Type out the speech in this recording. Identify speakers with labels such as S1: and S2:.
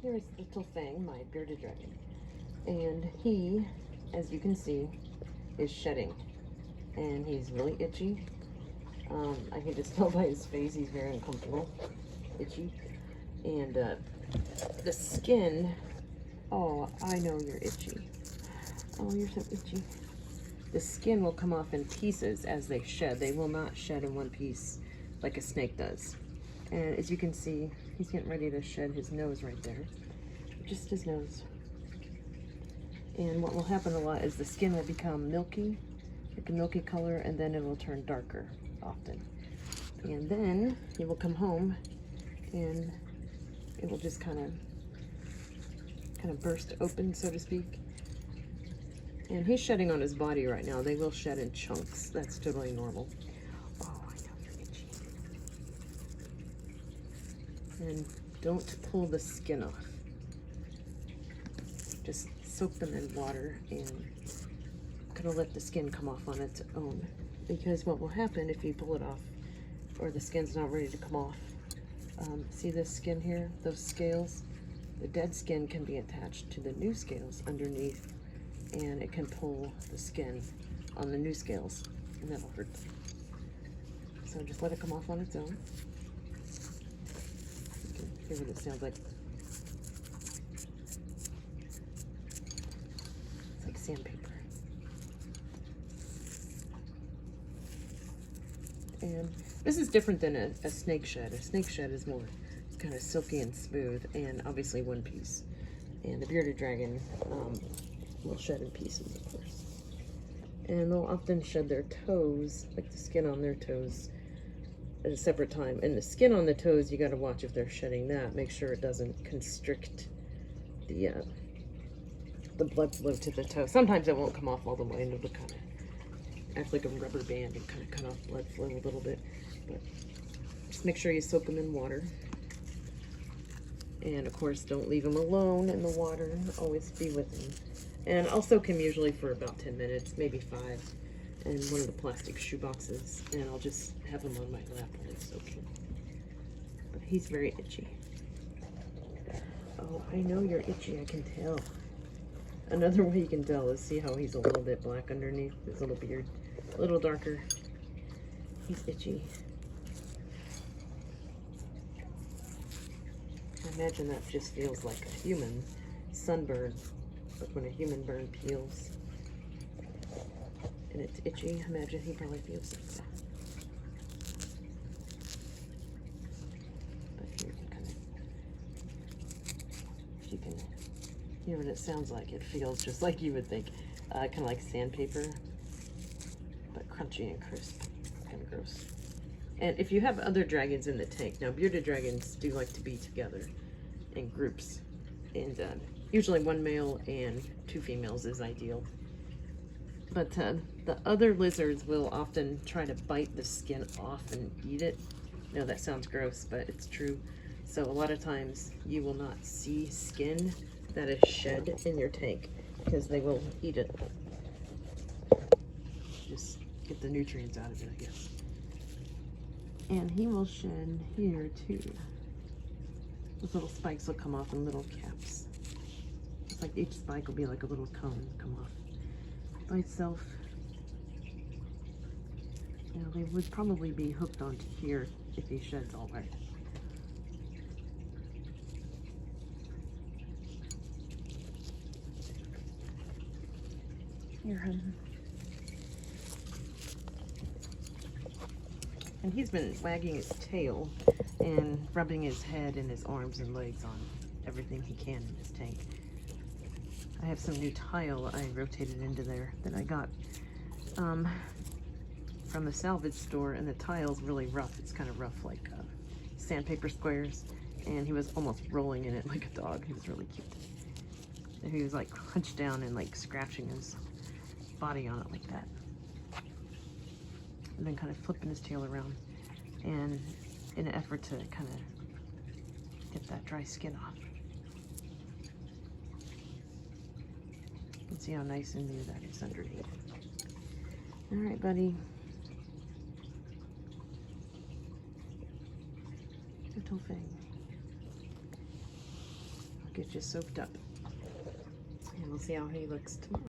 S1: Here's little Fang, my bearded dragon. And he, as you can see, is shedding. And he's really itchy. I can just tell by his face he's very uncomfortable, itchy. And the skin, oh, I know you're itchy. Oh, you're so itchy. The skin will come off in pieces as they shed. They will not shed in one piece like a snake does. And as you can see, he's getting ready to shed his nose right there. Just his nose. And what will happen a lot is the skin will become milky, like a milky color, and then it will turn darker often. And then he will come home and it will just kind of burst open, so to speak. And he's shedding on his body right now. They will shed in chunks. That's totally normal. Oh, I know you're itchy. And don't pull the skin off. Just soak them in water and kind of let the skin come off on its own. Because what will happen if you pull it off or the skin's not ready to come off, see this skin here, those scales? The dead skin can be attached to the new scales underneath, and it can pull the skin on the new scales, and that'll hurt them. So just let it come off on its own. You can hear what it sounds like. It's like sandpaper. And this is different than a snake shed. A snake shed is more kind of silky and smooth, and obviously one piece. And the bearded dragon will shed in pieces, of course. And they'll often shed their toes, like the skin on their toes, at a separate time. And the skin on the toes, you got to watch if they're shedding that. Make sure it doesn't constrict the blood flow to the toe. Sometimes it won't come off all the way, and it'll kind of act like a rubber band and kind of cut off blood flow a little bit. But just make sure you soak them in water. And of course, don't leave them alone in the water. Always be with them. And I'll soak him usually for about 10 minutes, maybe 5, in one of the plastic shoe boxes. And I'll just have him on my lap while I soak him. But he's very itchy. Oh, I know you're itchy, I can tell. Another way you can tell is see how he's a little bit black underneath his little beard. A little darker. He's itchy. I imagine that just feels like a human sunburn, but when a human burn peels and it's itchy, imagine he probably feels like that. But here you can kind of, if you can hear what it sounds like, it feels just like you would think, kind of like sandpaper, but crunchy and crisp, kind of gross. And if you have other dragons in the tank, now bearded dragons do like to be together in groups, and usually 1 male and 2 females is ideal. But the other lizards will often try to bite the skin off and eat it. I know that sounds gross, but it's true. So a lot of times you will not see skin that is shed in your tank because they will eat it. Just get the nutrients out of it, I guess. And he will shed here too. Those little spikes will come off in little caps. It's like each spike will be like a little cone come off by itself. You know, they would probably be hooked onto here if he sheds all right. Here, hon. And he's been wagging his tail and rubbing his head and his arms and legs on everything he can in his tank. I have some new tile I rotated into there that I got from the salvage store, and the tile's really rough. It's kind of rough, like sandpaper squares, and he was almost rolling in it like a dog. He was really cute. And he was like hunched down and like scratching his body on it like that, and then kind of flipping his tail around, and in an effort to kind of get that dry skin off. You can see how nice and new that is underneath. All right, buddy. Little Fang. get you soaked up. And we'll see how he looks tomorrow.